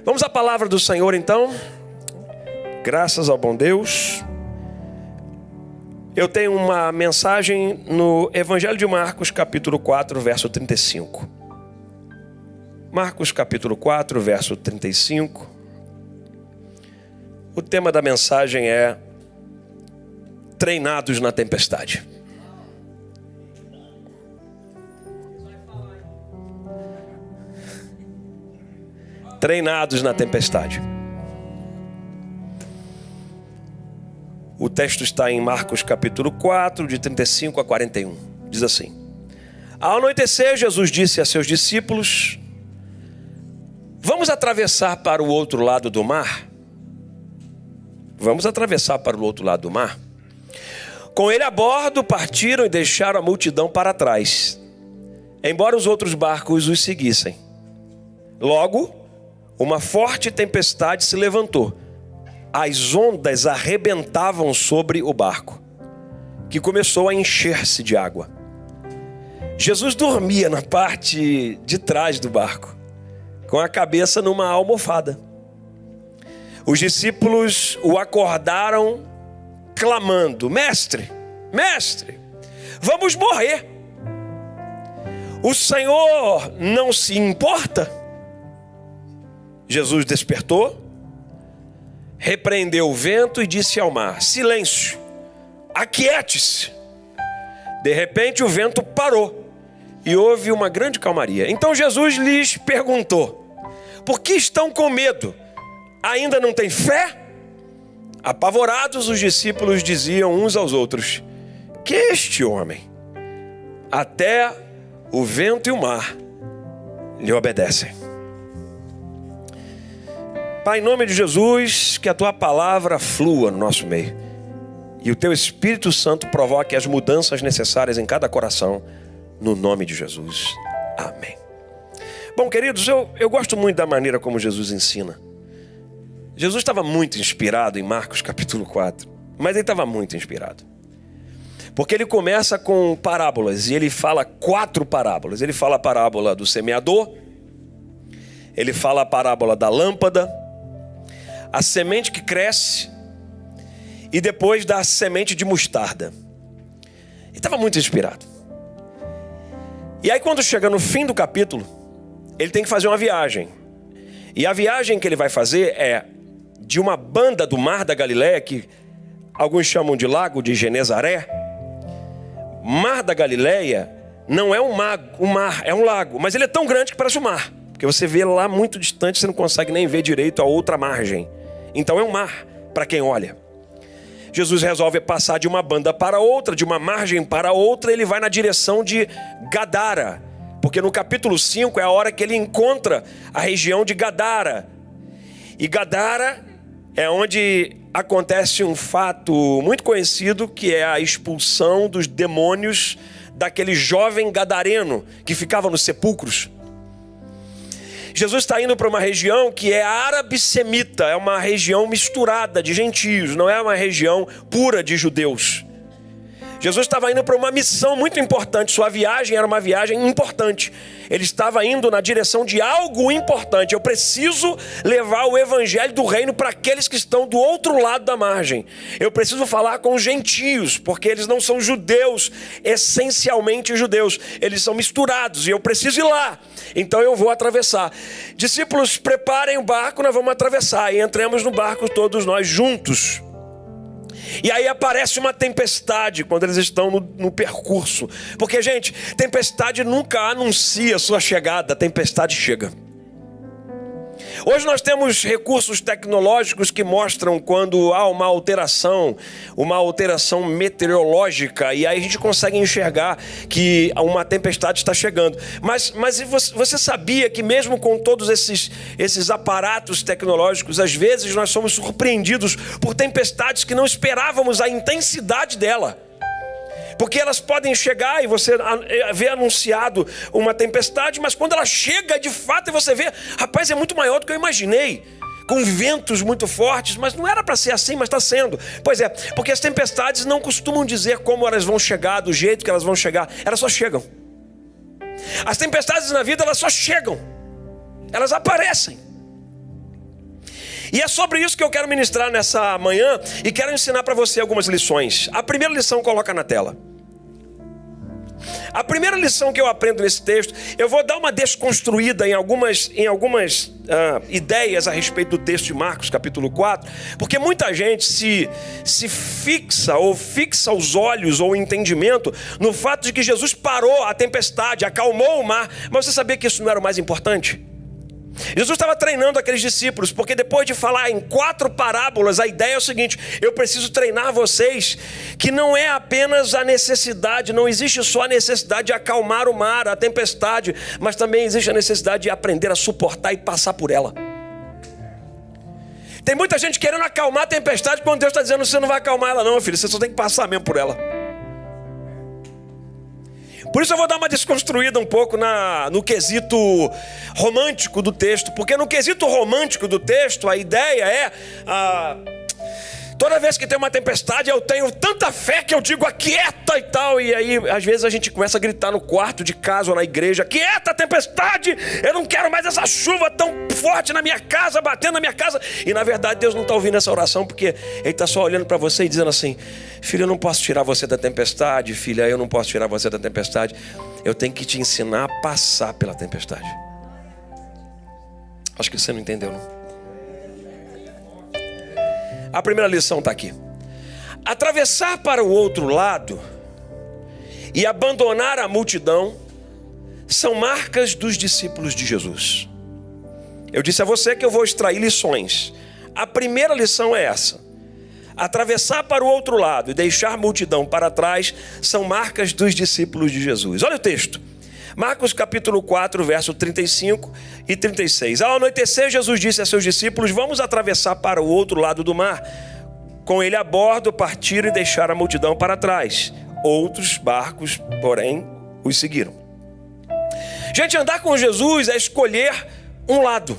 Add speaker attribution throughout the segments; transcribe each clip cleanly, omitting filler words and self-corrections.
Speaker 1: Vamos à palavra do Senhor então. Graças ao bom Deus. Eu tenho uma mensagem no Evangelho de Marcos, capítulo 4, verso 35. Marcos, capítulo 4, verso 35. O tema da mensagem é treinados na tempestade. Treinados na tempestade. O texto está em Marcos capítulo 4, de 35 a 41. Diz assim: Ao anoitecer, Jesus disse a seus discípulos: Vamos atravessar para o outro lado do mar? Vamos atravessar para o outro lado do mar? Com ele a bordo, partiram e deixaram a multidão para trás, embora os outros barcos os seguissem. Logo, uma forte tempestade se levantou. As ondas arrebentavam sobre o barco, que começou a encher-se de água. Jesus dormia na parte de trás do barco, com a cabeça numa almofada. Os discípulos o acordaram, clamando: Mestre, mestre, vamos morrer. O Senhor não se importa? Jesus despertou, repreendeu o vento e disse ao mar: Silêncio, aquiete-se. De repente o vento parou e houve uma grande calmaria. Então Jesus lhes perguntou: Por que estão com medo? Ainda não têm fé? Apavorados, os discípulos diziam uns aos outros: Que é este homem? Até o vento e o mar lhe obedecem. Pai, em nome de Jesus, que a Tua palavra flua no nosso meio e o Teu Espírito Santo provoque as mudanças necessárias em cada coração, no nome de Jesus. Amém. Bom, queridos, eu gosto muito da maneira como Jesus ensina. Jesus estava muito inspirado em Marcos capítulo 4, mas ele estava muito inspirado. Porque ele começa com parábolas e ele fala 4 parábolas. Ele fala a parábola do semeador, ele fala a parábola da lâmpada, a semente que cresce e depois da semente de mostarda. Ele estava muito inspirado. E aí quando chega no fim do capítulo, ele tem que fazer uma viagem. E a viagem que ele vai fazer é de uma banda do mar da Galileia, que alguns chamam de lago de Genezaré. Mar da Galileia não é um mar, é um lago, mas ele é tão grande que parece um mar. Porque você vê lá muito distante, você não consegue nem ver direito a outra margem. Então é um mar para quem olha. Jesus resolve passar de uma banda para outra, de uma margem para outra. Ele vai na direção de Gadara, porque no capítulo 5 é a hora que ele encontra a região de Gadara. E Gadara é onde acontece um fato muito conhecido, que é a expulsão dos demônios daquele jovem gadareno que ficava nos sepulcros. Jesus está indo para uma região que é árabe-semita, é uma região misturada de gentios, não é uma região pura de judeus. Jesus estava indo para uma missão muito importante, sua viagem era uma viagem importante. Ele estava indo na direção de algo importante. Eu preciso levar o evangelho do reino para aqueles que estão do outro lado da margem. Eu preciso falar com os gentios, porque eles não são judeus, essencialmente judeus. Eles são misturados e eu preciso ir lá. Então eu vou atravessar. Discípulos, preparem o barco, nós vamos atravessar. E entramos no barco todos nós juntos. E aí aparece uma tempestade quando eles estão no percurso. Porque, gente, tempestade nunca anuncia sua chegada, a tempestade chega. Hoje nós temos recursos tecnológicos que mostram quando há uma alteração meteorológica, e aí a gente consegue enxergar que uma tempestade está chegando. Mas você sabia que mesmo com todos esses aparatos tecnológicos, às vezes nós somos surpreendidos por tempestades que não esperávamos a intensidade dela? Porque elas podem chegar e você vê anunciado uma tempestade, mas quando ela chega de fato e você vê, rapaz, é muito maior do que eu imaginei, com ventos muito fortes, mas não era para ser assim, mas está sendo. Pois é, porque as tempestades não costumam dizer como elas vão chegar, do jeito que elas vão chegar, elas só chegam. As tempestades na vida, elas só chegam, elas aparecem. E é sobre isso que eu quero ministrar nessa manhã e quero ensinar para você algumas lições. A primeira lição coloca na tela. A primeira lição que eu aprendo nesse texto, eu vou dar uma desconstruída em algumas ideias a respeito do texto de Marcos, capítulo 4, porque muita gente se fixa ou fixa os olhos ou o entendimento no fato de que Jesus parou a tempestade, acalmou o mar, mas você sabia que isso não era o mais importante? Jesus estava treinando aqueles discípulos, porque depois de falar em 4 parábolas, a ideia é o seguinte: eu preciso treinar vocês, que não é apenas a necessidade, não existe só a necessidade de acalmar o mar, a tempestade, mas também existe a necessidade de aprender a suportar e passar por ela. Tem muita gente querendo acalmar a tempestade, quando Deus está dizendo: você não vai acalmar ela não, filho, você só tem que passar mesmo por ela. Por isso eu vou dar uma desconstruída um pouco no quesito romântico do texto. Porque no quesito romântico do texto, a ideia é... toda vez que tem uma tempestade, eu tenho tanta fé que eu digo: aquieta e tal. E aí, às vezes, a gente começa a gritar no quarto de casa ou na igreja: aquieta a tempestade, eu não quero mais essa chuva tão forte na minha casa, batendo na minha casa. E na verdade, Deus não está ouvindo essa oração, porque Ele está só olhando para você e dizendo assim: filho, eu não posso tirar você da tempestade. Filha, eu não posso tirar você da tempestade. Eu tenho que te ensinar a passar pela tempestade. Acho que você não entendeu, não? A primeira lição está aqui. Atravessar para o outro lado e abandonar a multidão são marcas dos discípulos de Jesus. Eu disse a você que eu vou extrair lições. A primeira lição é essa: atravessar para o outro lado e deixar a multidão para trás são marcas dos discípulos de Jesus. Olha o texto. Marcos capítulo 4, verso 35 e 36. Ao anoitecer, Jesus disse a seus discípulos: vamos atravessar para o outro lado do mar. Com ele a bordo, partiram e deixaram a multidão para trás. Outros barcos, porém, os seguiram. Gente, andar com Jesus é escolher um lado.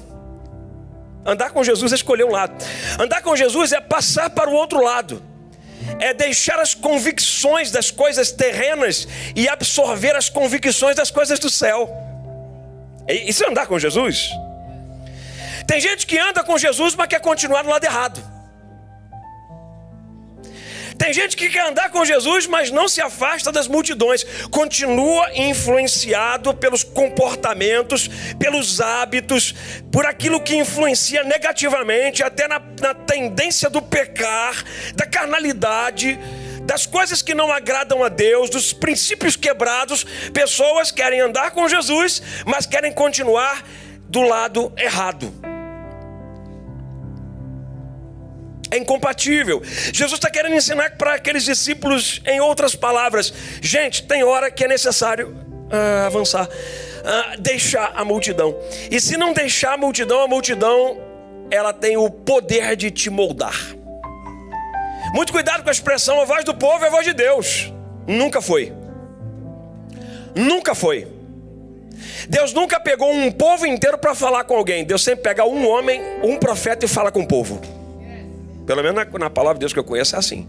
Speaker 1: Andar com Jesus é escolher um lado. Andar com Jesus é passar para o outro lado. É deixar as convicções das coisas terrenas e absorver as convicções das coisas do céu. Isso é andar com Jesus. Tem gente que anda com Jesus, mas quer continuar no lado errado. Tem gente que quer andar com Jesus, mas não se afasta das multidões. Continua influenciado pelos comportamentos, pelos hábitos, por aquilo que influencia negativamente, até na tendência do pecar, da carnalidade, das coisas que não agradam a Deus, dos princípios quebrados. Pessoas querem andar com Jesus, mas querem continuar do lado errado. É incompatível. Jesus está querendo ensinar para aqueles discípulos, em outras palavras: gente, tem hora que é necessário avançar, deixar a multidão. E se não deixar a multidão ela tem o poder de te moldar. Muito cuidado com a expressão: a voz do povo é a voz de Deus. Nunca foi. Nunca foi. Deus nunca pegou um povo inteiro para falar com alguém. Deus sempre pega um homem, um profeta, e fala com o povo. Pelo menos na palavra de Deus que eu conheço é assim.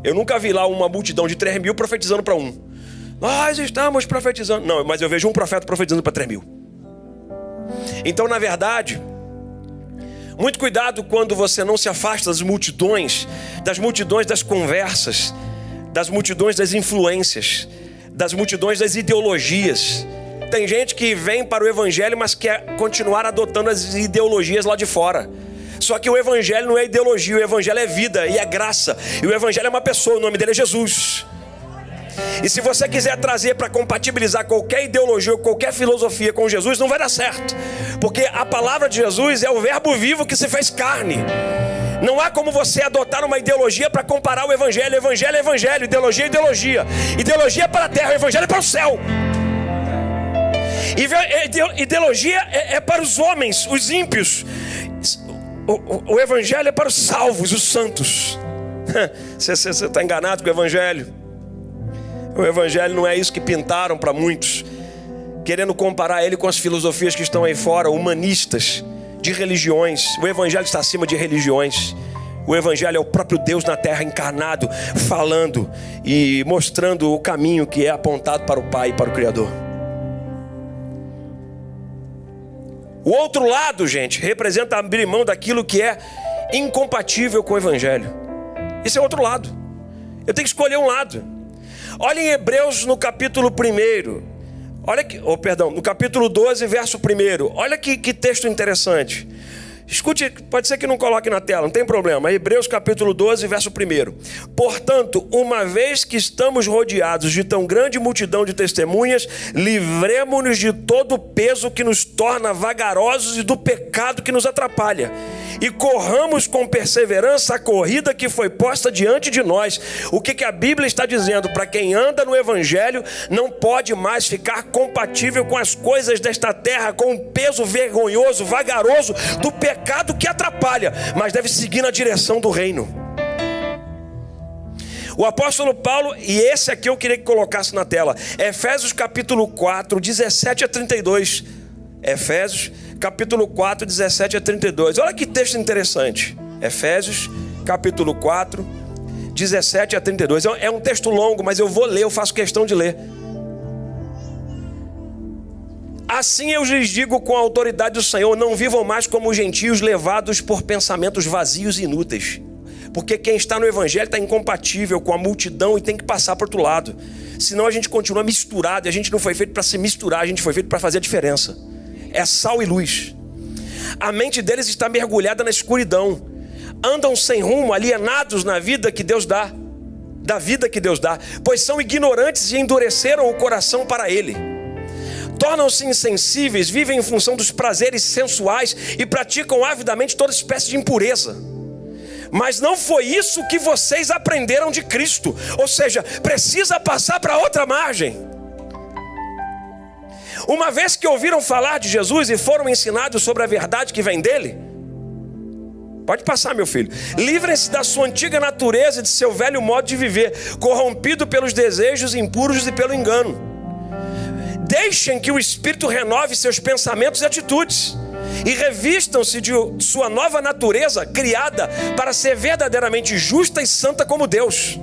Speaker 1: Eu nunca vi lá uma multidão de 3.000 profetizando para um. Nós estamos profetizando. Não, mas eu vejo um profeta profetizando para 3.000. Então, na verdade, muito cuidado quando você não se afasta das multidões das conversas, das multidões das influências, das multidões das ideologias. Tem gente que vem para o evangelho, mas quer continuar adotando as ideologias lá de fora. Só que o evangelho não é ideologia, o evangelho é vida e é graça. E o evangelho é uma pessoa, o nome dele é Jesus. E se você quiser trazer para compatibilizar qualquer ideologia ou qualquer filosofia com Jesus, não vai dar certo. Porque a palavra de Jesus é o verbo vivo que se fez carne. Não há como você adotar uma ideologia para comparar o evangelho. Evangelho é evangelho, ideologia é ideologia. Ideologia é para a terra, o evangelho é para o céu. Ideologia é para os homens, os ímpios. O evangelho é para os salvos, os santos. Você está enganado com o evangelho. O evangelho não é isso que pintaram para muitos, querendo comparar ele com as filosofias que estão aí fora, humanistas, de religiões. O evangelho está acima de religiões. O evangelho é o próprio Deus na terra encarnado, falando e mostrando o caminho que é apontado para o Pai e para o Criador. O outro lado, gente, representa abrir mão daquilo que é incompatível com o evangelho. Esse é o outro lado. Eu tenho que escolher um lado. Olha em Hebreus no capítulo 1. No capítulo 12, verso 1. Olha que texto interessante. Escute, pode ser que não coloque na tela, não tem problema. Hebreus capítulo 12, verso 1. Portanto, uma vez que estamos rodeados de tão grande multidão de testemunhas, livremo-nos de todo o peso que nos torna vagarosos e do pecado que nos atrapalha. E corramos com perseverança a corrida que foi posta diante de nós. O que a Bíblia está dizendo? Para quem anda no evangelho, não pode mais ficar compatível com as coisas desta terra, com o peso vergonhoso, vagaroso do pecado que atrapalha, mas deve seguir na direção do reino. O apóstolo Paulo, e esse aqui eu queria que colocasse na tela, Efésios capítulo 4, 17 a 32. Efésios capítulo 4, 17 a 32. Olha que texto interessante. Efésios capítulo 4, 17 a 32. É um texto longo, mas eu vou ler, eu faço questão de ler. Assim eu lhes digo com a autoridade do Senhor: não vivam mais como os gentios, levados por pensamentos vazios e inúteis. Porque quem está no evangelho está incompatível com a multidão e tem que passar para o outro lado. Senão a gente continua misturado, e a gente não foi feito para se misturar, a gente foi feito para fazer a diferença. É sal e luz. A mente deles está mergulhada na escuridão. Andam sem rumo, alienados na vida que Deus dá, da vida que Deus dá, pois são ignorantes e endureceram o coração para ele. Tornam-se insensíveis, vivem em função dos prazeres sensuais e praticam avidamente toda espécie de impureza. Mas não foi isso que vocês aprenderam de Cristo. Ou seja, precisa passar para outra margem. Uma vez que ouviram falar de Jesus e foram ensinados sobre a verdade que vem dele, pode passar, meu filho. Livrem-se da sua antiga natureza e de seu velho modo de viver, corrompido pelos desejos impuros e pelo engano. Deixem que o Espírito renove seus pensamentos e atitudes, e revistam-se de sua nova natureza, criada para ser verdadeiramente justa e santa como Deus.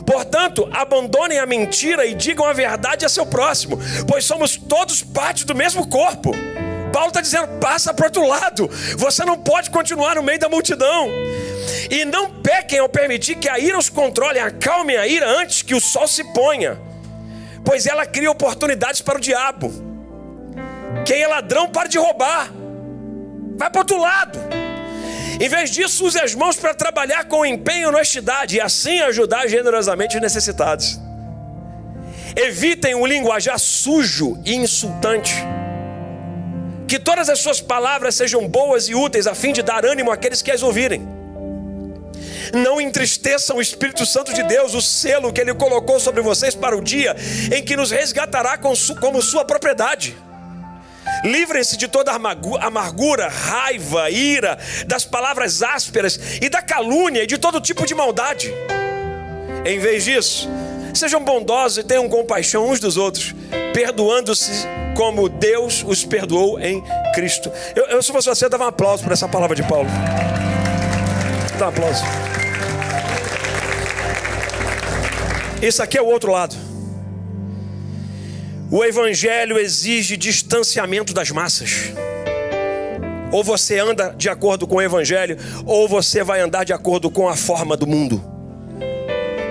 Speaker 1: Portanto, abandonem a mentira e digam a verdade a seu próximo, pois somos todos parte do mesmo corpo. Paulo está dizendo: passa para o outro lado. Você não pode continuar no meio da multidão. E não pequem ao permitir que a ira os controle. Acalmem a ira antes que o sol se ponha, pois ela cria oportunidades para o diabo. Quem é ladrão, para de roubar. Vai para o outro lado. Em vez disso, use as mãos para trabalhar com empenho e honestidade, e assim ajudar generosamente os necessitados. Evitem o linguajar sujo e insultante. Que todas as suas palavras sejam boas e úteis, a fim de dar ânimo àqueles que as ouvirem. Não entristeçam o Espírito Santo de Deus, o selo que Ele colocou sobre vocês para o dia em que nos resgatará como sua propriedade. Livrem-se de toda amargura, raiva, ira, das palavras ásperas e da calúnia e de todo tipo de maldade. Em vez disso, sejam bondosos e tenham compaixão uns dos outros, perdoando-se como Deus os perdoou em Cristo. Eu se fosse você, dava um aplauso por essa palavra de Paulo. Dá um aplauso. Isso aqui é o outro lado. O evangelho exige distanciamento das massas. Ou você anda de acordo com o evangelho, ou você vai andar de acordo com a forma do mundo.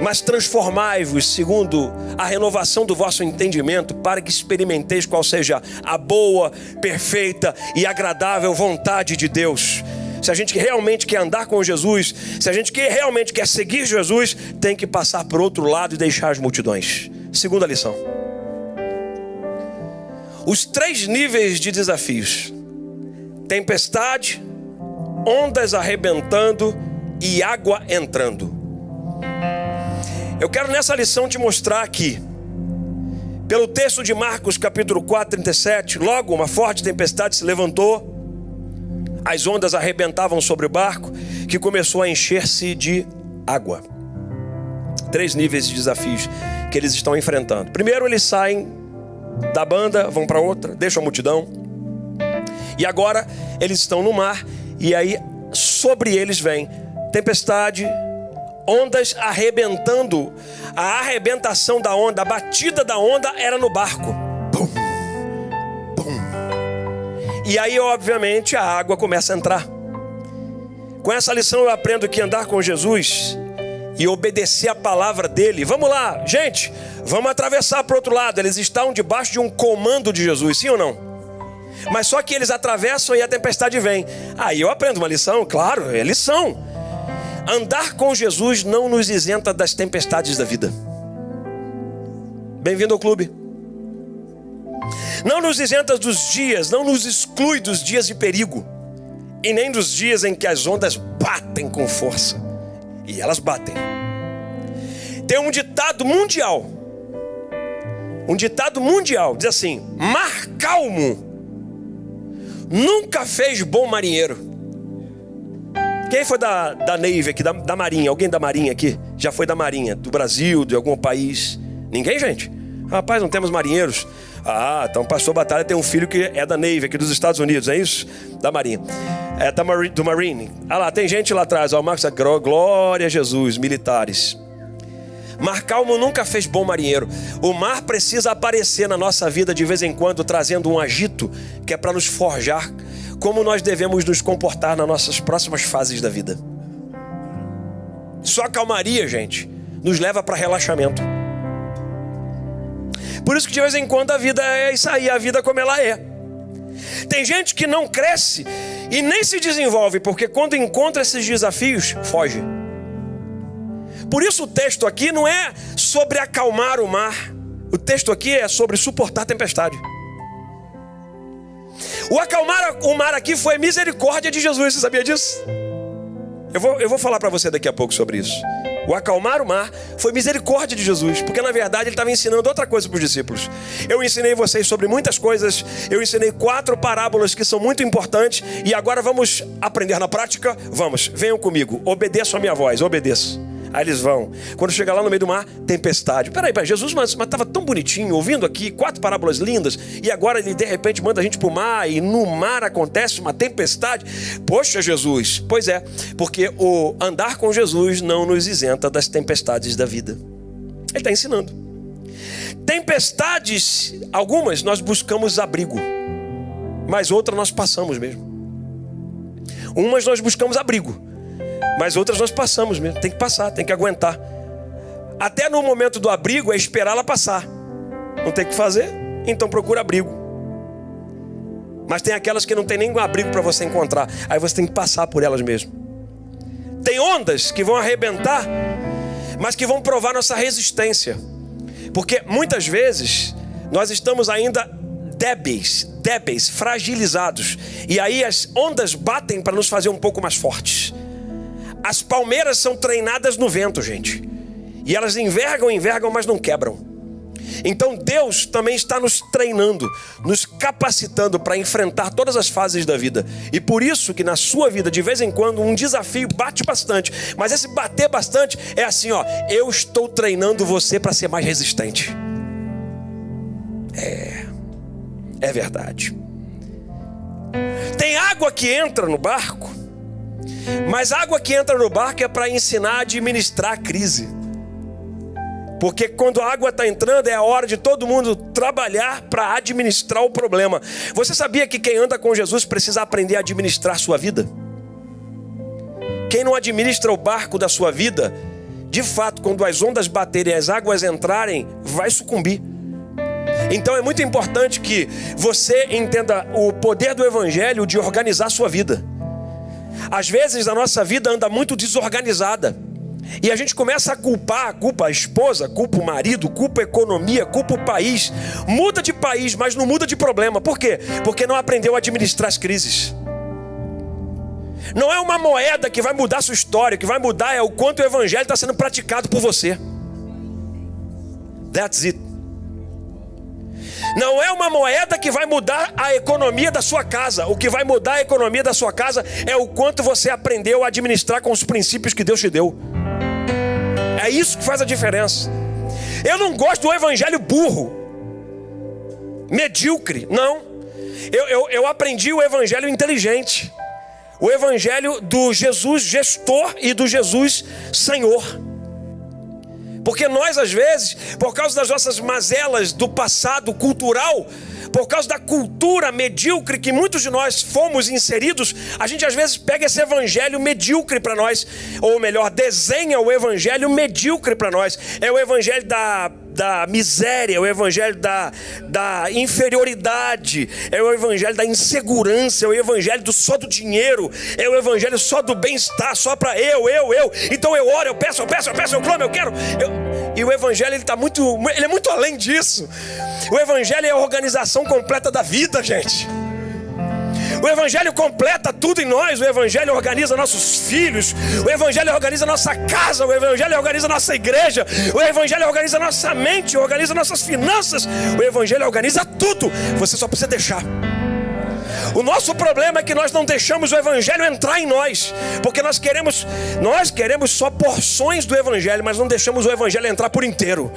Speaker 1: Mas transformai-vos segundo a renovação do vosso entendimento, para que experimenteis qual seja a boa, perfeita e agradável vontade de Deus. Se a gente realmente quer andar com Jesus, se a gente realmente quer seguir Jesus, tem que passar por outro lado e deixar as multidões. Segunda lição. Os 3 níveis de desafios: tempestade, ondas arrebentando e água entrando. Eu quero nessa lição te mostrar aqui, pelo texto de Marcos capítulo 4, 37, logo uma forte tempestade se levantou, as ondas arrebentavam sobre o barco, que começou a encher-se de água. 3 níveis de desafios que eles estão enfrentando. Primeiro, eles saem da banda, vão para outra, deixam a multidão, e agora eles estão no mar, e aí sobre eles vem tempestade, ondas arrebentando. A arrebentação da onda, a batida da onda era no barco. Pum, pum. E aí, obviamente, a água começa a entrar. Com essa lição eu aprendo que andar com Jesus e obedecer a palavra dele. Vamos lá, gente, vamos atravessar para o outro lado. Eles estão debaixo de um comando de Jesus, sim ou não? Mas só que eles atravessam e a tempestade vem. Aí eu aprendo uma lição, claro, é lição. Andar com Jesus não nos isenta das tempestades da vida. Bem-vindo ao clube. Não nos isenta dos dias, não nos exclui dos dias de perigo. E nem dos dias em que as ondas batem com força. E elas batem. Tem um ditado mundial. Diz assim: mar calmo nunca fez bom marinheiro. Quem foi da Navy aqui, da Marinha? Alguém da Marinha aqui? Já foi da Marinha, do Brasil, de algum país? Ninguém, gente? Rapaz, não temos marinheiros. Ah, então pastor Batalha tem um filho que é da Navy, aqui dos Estados Unidos, é isso? Da Marinha. É do Marine. Ah lá, tem gente lá atrás, ó, o Marcos, glória a Jesus, militares. Mar calmo nunca fez bom marinheiro. O mar precisa aparecer na nossa vida de vez em quando, trazendo um agito, que é para nos forjar como nós devemos nos comportar nas nossas próximas fases da vida. Só a calmaria, gente, nos leva para relaxamento. Por isso que de vez em quando a vida é isso aí, a vida como ela é. Tem gente que não cresce e nem se desenvolve, porque quando encontra esses desafios, foge. Por isso o texto aqui não é sobre acalmar o mar. O texto aqui é sobre suportar a tempestade. O acalmar o mar aqui foi misericórdia de Jesus, você sabia disso? Eu vou falar para você daqui a pouco sobre isso. O acalmar o mar foi misericórdia de Jesus, porque na verdade ele estava ensinando outra coisa para os discípulos. Eu ensinei vocês sobre muitas coisas, eu ensinei 4 parábolas que são muito importantes, e agora vamos aprender na prática? Vamos, venham comigo, obedeçam a minha voz, obedeço. Aí eles vão. Quando chega lá no meio do mar, tempestade. Peraí, Jesus, mas estava tão bonitinho, ouvindo aqui 4 parábolas lindas, e agora ele de repente manda a gente para o mar, e no mar acontece uma tempestade. Poxa, Jesus. Pois é, porque o andar com Jesus não nos isenta das tempestades da vida. Ele está ensinando. Tempestades, algumas nós buscamos abrigo, mas outras nós passamos mesmo. Umas nós buscamos abrigo, mas outras nós passamos mesmo. Tem que passar, tem que aguentar. Até no momento do abrigo é esperar ela passar. Não tem o que fazer, então procura abrigo. Mas tem aquelas que não tem nenhum abrigo para você encontrar. Aí você tem que passar por elas mesmo. Tem ondas que vão arrebentar, mas que vão provar nossa resistência. Porque muitas vezes nós estamos ainda débeis, fragilizados. E aí as ondas batem para nos fazer um pouco mais fortes. As palmeiras são treinadas no vento, gente. E elas envergam, mas não quebram. Então Deus também está nos treinando, nos capacitando para enfrentar todas as fases da vida. E por isso que na sua vida, de vez em quando, um desafio bate bastante. Mas esse bater bastante é assim, ó: eu estou treinando você para ser mais resistente. É verdade. Tem água que entra no barco, mas a água que entra no barco é para ensinar a administrar a crise. Porque quando a água está entrando, é a hora de todo mundo trabalhar para administrar o problema. Você sabia que quem anda com Jesus precisa aprender a administrar a sua vida? Quem não administra o barco da sua vida, de fato, quando as ondas baterem e as águas entrarem, vai sucumbir. Então é muito importante que você entenda o poder do evangelho de organizar a sua vida. Às vezes a nossa vida anda muito desorganizada. E a gente começa a culpa a esposa, culpa o marido, culpa a economia, culpa o país. Muda de país, mas não muda de problema. Por quê? Porque não aprendeu a administrar as crises. Não é uma moeda que vai mudar a sua história. O que vai mudar é o quanto o evangelho está sendo praticado por você. That's it. Não é uma moeda que vai mudar a economia da sua casa. O que vai mudar a economia da sua casa é o quanto você aprendeu a administrar com os princípios que Deus te deu. É isso que faz a diferença. Eu não gosto do evangelho burro, medíocre, não. Eu aprendi o evangelho inteligente. O evangelho do Jesus gestor e do Jesus Senhor. Porque nós, às vezes, por causa das nossas mazelas do passado cultural, por causa da cultura medíocre que muitos de nós fomos inseridos, a gente às vezes pega esse evangelho medíocre para nós, ou melhor, desenha o evangelho medíocre para nós. É o evangelho da miséria, é o evangelho da inferioridade, é o evangelho da insegurança, é o evangelho só do dinheiro, é o evangelho só do bem-estar, só para eu. Então eu oro, eu peço, eu clamo, eu quero. E o evangelho ele é muito além disso. O evangelho é a organização completa da vida, gente. O evangelho completa tudo em nós. O evangelho organiza nossos filhos. O evangelho organiza nossa casa. O evangelho organiza nossa igreja. O evangelho organiza nossa mente, organiza nossas finanças. O evangelho organiza tudo. Você só precisa deixar. O nosso problema é que nós não deixamos o evangelho entrar em nós, porque nós queremos só porções do evangelho, mas não deixamos o evangelho entrar por inteiro.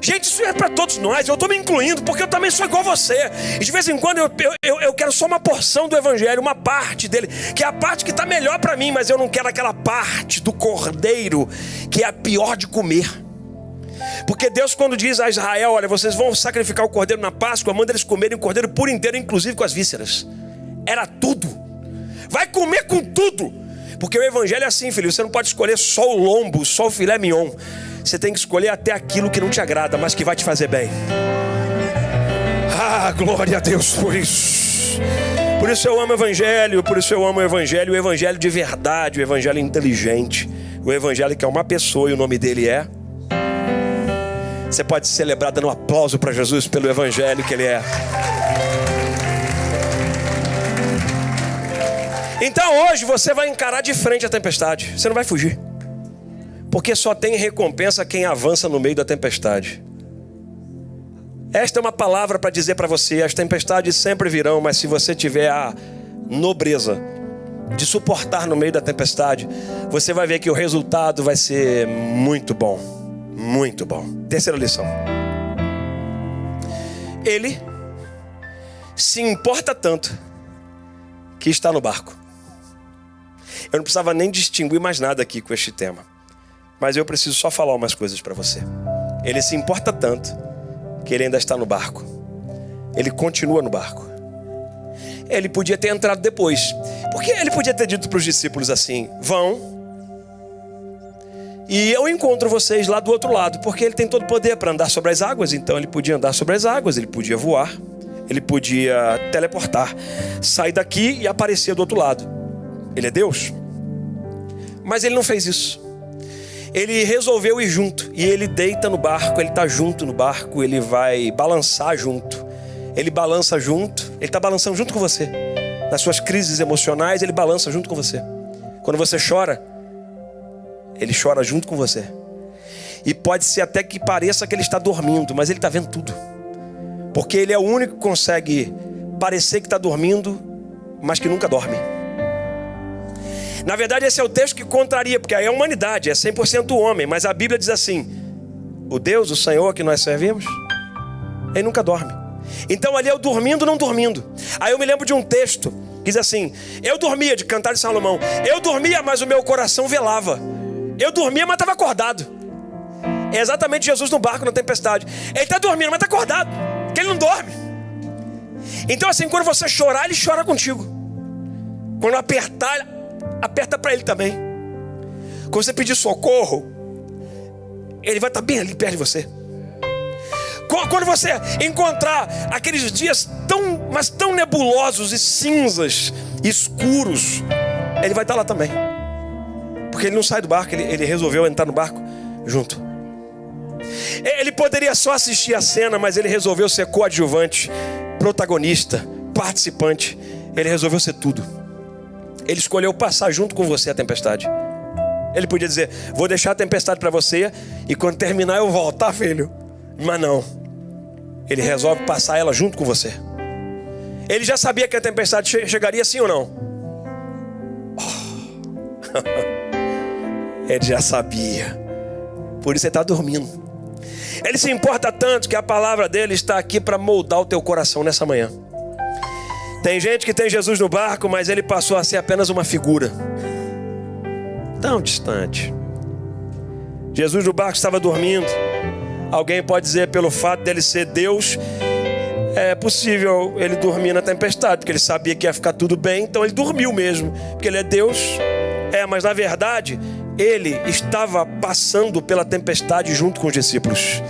Speaker 1: Gente, isso é para todos nós. Eu estou me incluindo, porque eu também sou igual a você. E de vez em quando eu quero só uma porção do evangelho, uma parte dele, que é a parte que está melhor para mim, mas eu não quero aquela parte do cordeiro que é a pior de comer. Porque Deus, quando diz a Israel, olha, vocês vão sacrificar o cordeiro na Páscoa, manda eles comerem o cordeiro por inteiro, inclusive com as vísceras. Era tudo. Vai comer com tudo. Porque o evangelho é assim, filho. Você não pode escolher só o lombo, só o filé mignon. Você tem que escolher até aquilo que não te agrada, mas que vai te fazer bem. Ah, glória a Deus por isso. Por isso eu amo o evangelho, o evangelho de verdade, o evangelho inteligente, o evangelho que é uma pessoa e o nome dele é... Você pode celebrar dando um aplauso para Jesus pelo evangelho que ele é. Então hoje você vai encarar de frente a tempestade. Você não vai fugir. Porque só tem recompensa quem avança no meio da tempestade. Esta é uma palavra para dizer para você: as tempestades sempre virão, mas se você tiver a nobreza de suportar no meio da tempestade, você vai ver que o resultado vai ser muito bom. Muito bom. Terceira lição. Ele se importa tanto que está no barco. Eu não precisava nem distinguir mais nada aqui com este tema, mas eu preciso só falar umas coisas para você. Ele se importa tanto que ele ainda está no barco. Ele continua no barco. Ele podia ter entrado depois, porque ele podia ter dito para os discípulos assim: vão e eu encontro vocês lá do outro lado, porque ele tem todo o poder para andar sobre as águas. Então ele podia andar sobre as águas, ele podia voar, ele podia teleportar, sair daqui e aparecer do outro lado. Ele é Deus. Mas ele não fez isso. Ele resolveu ir junto. E ele deita no barco, ele está junto no barco, ele vai balançar junto. Ele balança junto, ele está balançando junto com você. Nas suas crises emocionais, ele balança junto com você. Quando você chora, ele chora junto com você. E pode ser até que pareça que ele está dormindo, mas ele está vendo tudo. Porque ele é o único que consegue parecer que está dormindo, mas que nunca dorme. Na verdade, esse é o texto que contraria, porque aí a humanidade é 100% homem. Mas a Bíblia diz assim: o Deus, o Senhor que nós servimos, ele nunca dorme. Então ali é o dormindo, não dormindo. Aí eu me lembro de um texto que diz assim: eu dormia, de Cantar de Salomão. Eu dormia, mas o meu coração velava. Eu dormia, mas estava acordado. É exatamente Jesus no barco na tempestade. Ele está dormindo, mas está acordado, porque ele não dorme. Então assim, quando você chorar, ele chora contigo. Quando apertar, aperta para ele também. Quando você pedir socorro, ele vai estar bem ali perto de você. Quando você encontrar aqueles dias tão nebulosos e cinzas, escuros, ele vai estar lá também. Porque ele não sai do barco, ele resolveu entrar no barco junto. Ele poderia só assistir a cena, mas ele resolveu ser coadjuvante, protagonista, participante. Ele resolveu ser tudo. Ele escolheu passar junto com você a tempestade. Ele podia dizer: vou deixar a tempestade para você e quando terminar eu volto, tá, filho? Mas não. Ele resolve passar ela junto com você. Ele já sabia que a tempestade chegaria, sim ou não? Ele já sabia. Por isso ele está dormindo. Ele se importa tanto que a palavra dele está aqui para moldar o teu coração nessa manhã. Tem gente que tem Jesus no barco, mas ele passou a ser apenas uma figura tão distante. Jesus no barco estava dormindo. Alguém pode dizer, pelo fato dele ser Deus, é possível ele dormir na tempestade, porque ele sabia que ia ficar tudo bem, então ele dormiu mesmo, porque ele é Deus. Mas na verdade, ele estava passando pela tempestade junto com os discípulos.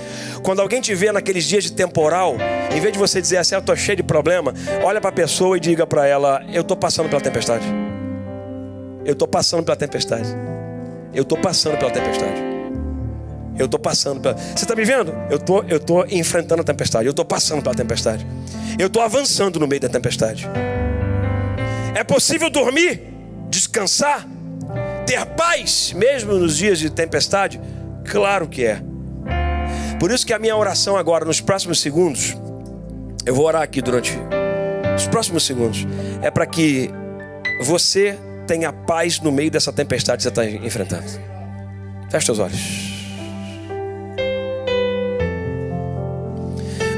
Speaker 1: Quando alguém te vê naqueles dias de temporal, em vez de você dizer assim, eu estou cheio de problema, olha para a pessoa e diga para ela, eu estou passando pela tempestade. Eu estou passando pela tempestade. Eu estou passando pela tempestade. Eu estou passando pela... Você está me vendo? Eu tô enfrentando a tempestade. Eu estou passando pela tempestade. Eu estou avançando no meio da tempestade. É possível dormir, descansar, ter paz, mesmo nos dias de tempestade? Claro que é. Por isso que a minha oração agora, nos próximos segundos, eu vou orar aqui durante os próximos segundos, é para que você tenha paz no meio dessa tempestade que você está enfrentando. Feche seus olhos.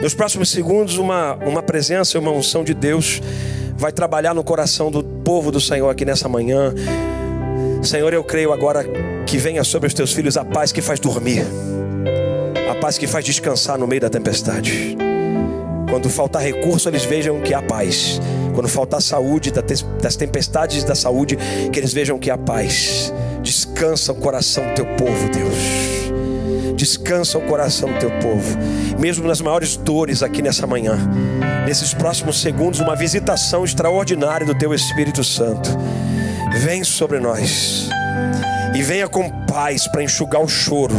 Speaker 1: Nos próximos segundos, uma presença e uma unção de Deus vai trabalhar no coração do povo do Senhor aqui nessa manhã. Senhor, eu creio agora que venha sobre os teus filhos a paz que faz dormir, a paz que faz descansar no meio da tempestade. Quando faltar recurso, eles vejam que há paz. Quando faltar saúde, das tempestades da saúde, que eles vejam que há paz. Descansa o coração do teu povo, Deus. Descansa o coração do teu povo. Mesmo nas maiores dores aqui nessa manhã, nesses próximos segundos, uma visitação extraordinária do teu Espírito Santo. Vem sobre nós. E venha com paz para enxugar o choro.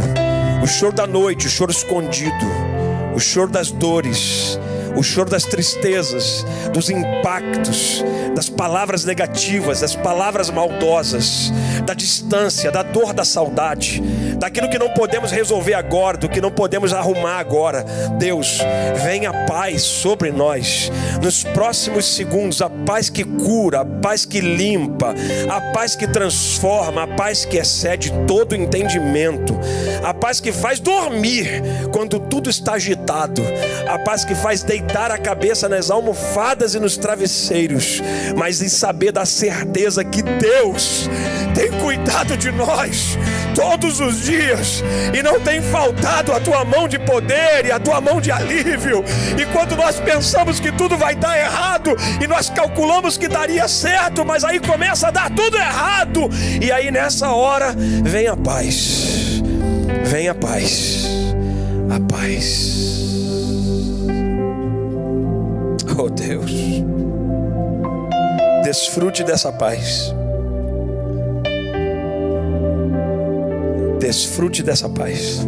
Speaker 1: O choro da noite, o choro escondido. O choro das dores. O choro das tristezas, dos impactos, das palavras negativas, das palavras maldosas, da distância, da dor da saudade, daquilo que não podemos resolver agora, do que não podemos arrumar agora. Deus, venha a paz sobre nós. Nos próximos segundos, a paz que cura, a paz que limpa, a paz que transforma, a paz que excede todo entendimento, a paz que faz dormir quando tudo está agitado, a paz que faz deitar a cabeça nas almofadas e nos travesseiros, mas em saber da certeza que Deus tem cuidado de nós todos os dias e não tem faltado a tua mão de poder e a tua mão de alívio. E quando nós pensamos que tudo vai dar errado e nós calculamos que daria certo, mas aí começa a dar tudo errado, e aí nessa hora vem a paz. Vem a paz. A paz. Oh Deus, desfrute dessa paz. Desfrute dessa paz.